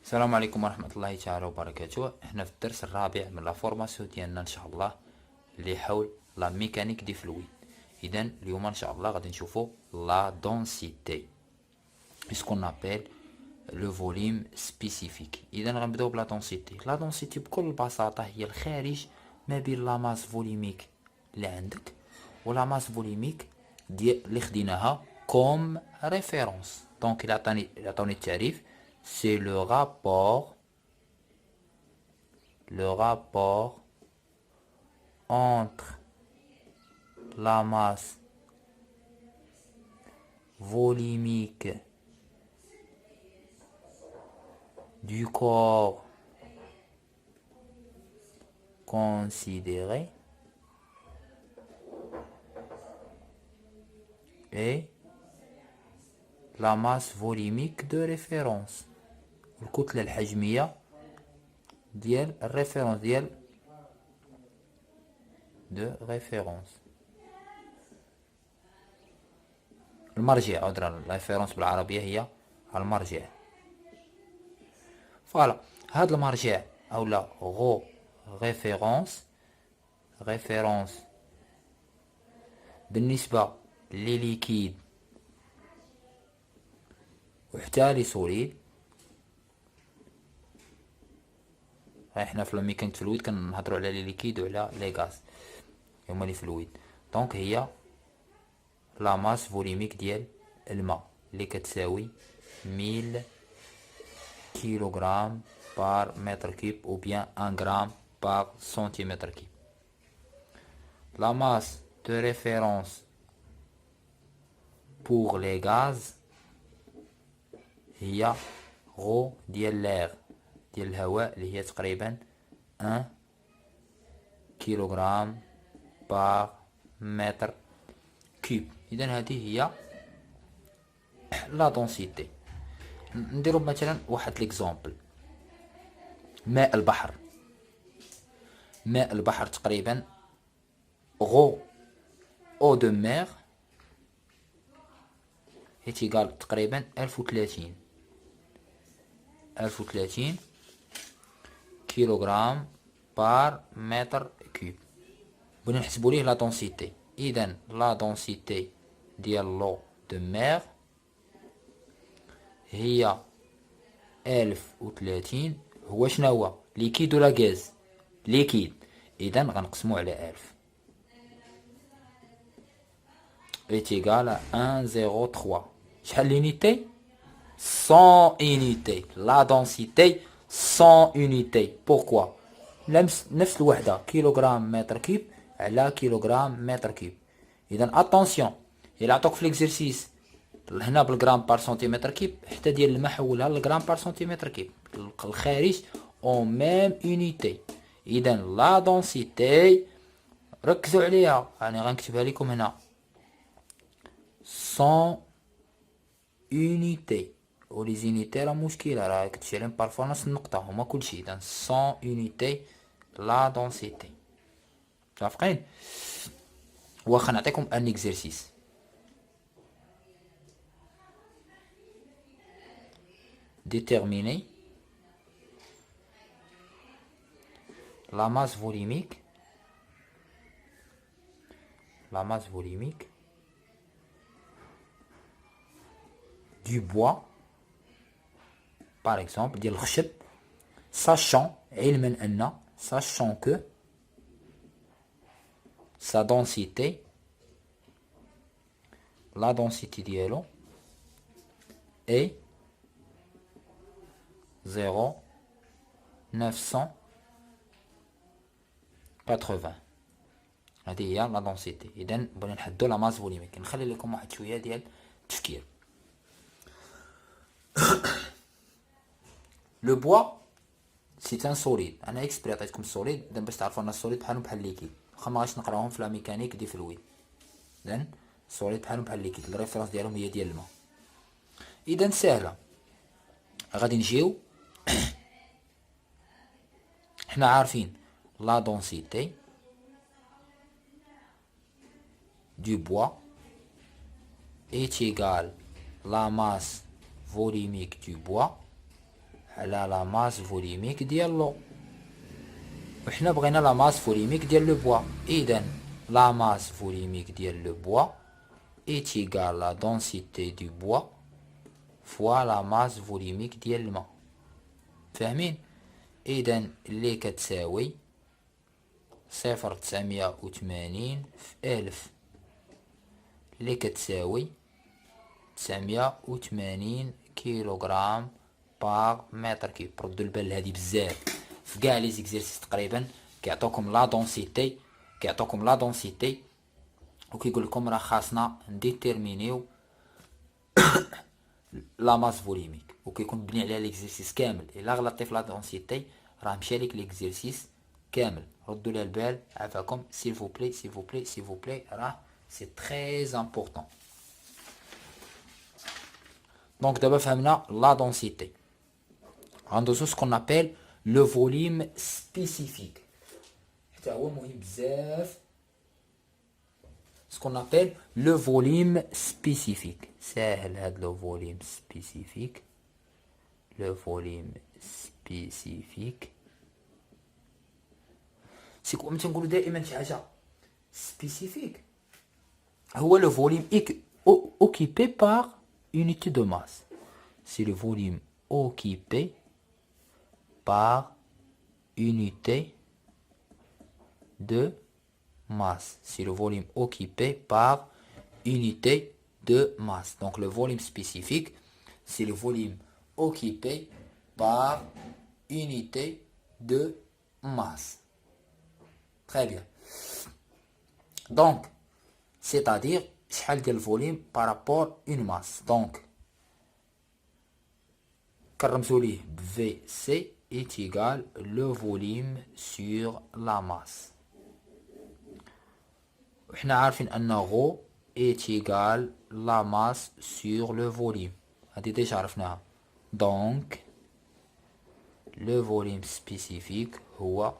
السلام عليكم ورحمة الله تعالى وبركاته. احنا في الدرس الرابع من لا فورماسيون ديالنا ان شاء الله اللي حول لا ميكانيك دي فلويد. اذا اليوم ان شاء الله غادي نشوفوا لا دونسيتي اسكون ابيل لو فوليم سبيسيفيك. اذا غنبداو بلا دونسيتي. لا دونسيتي بكل بساطة هي الخارج ما بين لا ماس فوليميك اللي عندك ولا ماس فوليميك ديال اللي خديناها كوم ريفيرونس. دونك الى عطاني التعريف، c'est le rapport entre la masse volumique du corps considéré et la masse volumique de référence. الكتلة الحجمية ديال الريفيرونس ديال ريفيرونس المرجع. عذرا، الريفيرونس بالعربية هي المرجع. فوالا هاد المرجع اولا غو ريفيرونس بالنسبة لي ليكيد وحتى لي سوليد. احنا في الميكانيك فلويد كنهضروا على لي ليكيد وعلى لي غاز هما لي فلويد. دونك هي لا ماس فوليميك ديال الماء اللي كتساوي 1000 كيلوغرام بار متر كيب او بيان 1 غرام بار سنتيمتر كيب. لا ماس دو ريفيرونس بور لي غاز هي غو ديال لير ديال الهواء اللي هي تقريبا 1 كيلوغرام بار متر كيب. اذا هذه هي لا دونسيتي. نديرو مثلا واحد ليكزامبل. ماء البحر تقريبا غو او دو مير هيتيغال تقريبا 1030 كيلوغرام بار متر كيب. بغينا نحسبوا ليه لا دونسيتي. اذا لا دونسيتي ديال لو دو مير هي 1030. هو شنو هو؟ ليكيد ولا غاز؟ ليكيد. اذا غنقسمو على 1000 ايتيغال 1,03. شحال لونيتي؟ 100 unité. La densité 100 unités. Pourquoi? نفس الوحدة كيلوغرام متر كيب على كيلوغرام متر كيب. إذا اتونسيون، إلا عطوك في ليكزرسيس هنا بالغرام بار سنتيمتر كيب، حتى ديال الماء حولها للغرام بار سنتيمتر كيب الخارج اون ميم unité. إذا لا دونسيتي ركزوا عليها، يعني غنكتبها لكم هنا 100 unité. ولي زينيتي راه مشكله، راه كتمشي عليهم بارفوا نص النقطه هما كلشي. اذا 100 unité لا دونسيتي. متفقين؟ واخا نعطيكم ان اكزرسيس. déterminer la masse volumique du bois par exemple ديال الخشب، sachant que sa densité la densité ديالو est 0,980. هذه هي لا دونسيتي. اذا بغينا نحددوا لا ماس فوليميك. نخلي لكم واحد شويه ديال التفكير. لو بوا سي ان سوليد. انا اكسبري عطيتكم السوليد باش تعرفوا ان السوليد بحال الليكيد، واخا ما غاش نقراوهم في لا ميكانيك دي فلويد. اذا السوليد بحال الليكيد، الريفيرونس ديالهم هي ديال الماء. اذا ساهله، غادي نجيو حنا عارفين لا دونسيتي du bois est égal la masse volumique du bois على لا ماس فوليميك ديال لو، وحنا بغينا لا ماس فوليميك ديال لو بوا. اذا لا ماس فوليميك ديال لو بوا est égal à la densité du bois fois la masse volumique ديال الماء. فاهمين؟ اذا اللي كتساوي 0.980 في 1000، اللي كتساوي 980 كيلوغرام باغ متر كيب. ردوا البال هادي بزاف في كاع لي زيكزيرسيس تقريبا كيعطوكم لا دونسيتي وكيقول لكم راه خاصنا نديتيرمينيو لا ماس فوليميك، وكيكون مبني على ليكزيرسيس كامل. الا غلطتي في لا دونسيتي راه مشى ليك ليكزيرسيس كامل. ردوا لها البال عافاكم، سيل فو بلي راه سي تري امبورطون. دونك دابا فهمنا لا دونسيتي. غندوزو سكون ابيل لو فوليم سبيسيفيك، حتى هو مهم بزاف. سكون ابيل لو فوليم سبيسيفيك، ساهل هاد لو فوليم سبيسيفيك. لو فوليم سبيسيفيك سي كو تنقولو دائما شي حاجه سبيسيفيك هو le volume occupé par unité de masse. C'est le volume occupé par unité de masse. C'est le volume occupé par unité de masse. Donc le volume spécifique, c'est le volume occupé par unité de masse. Très bien. Donc, c'est-à-dire شحال ديال الفوليم بارابور اون ماس. دونك كنرمزو ليه ب في سي est égal le volume sur la masse. وحنا عارفين ان غو est égal la masse sur le volume، هادي ديجا عرفناها. دونك le volume spécifique هو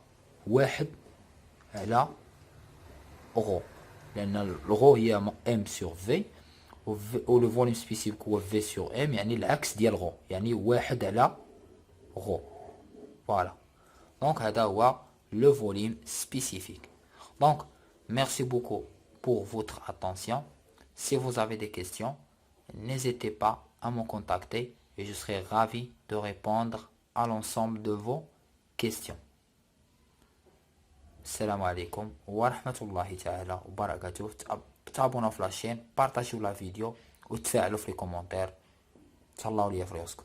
1 على غو، لأن الغو هي ام سور في، و لو فوليم سبيسيفيك هو في سور ام، يعني العكس ديال غو، يعني 1 على غو. فوالا. دونك هذا هو لو فوليم سبيسيفيك. دونك merci beaucoup pour votre attention. Si vous avez des questions, n'hésitez pas à me contacter et je serai ravi de répondre à l'ensemble de vos questions. السلام عليكم ورحمة الله تعالى وبركاته. تابعونا في لاشين، بارطاجيو لا فيديو وتفاعلوا في لي كومونتير. تهلاو ليا في راسكم.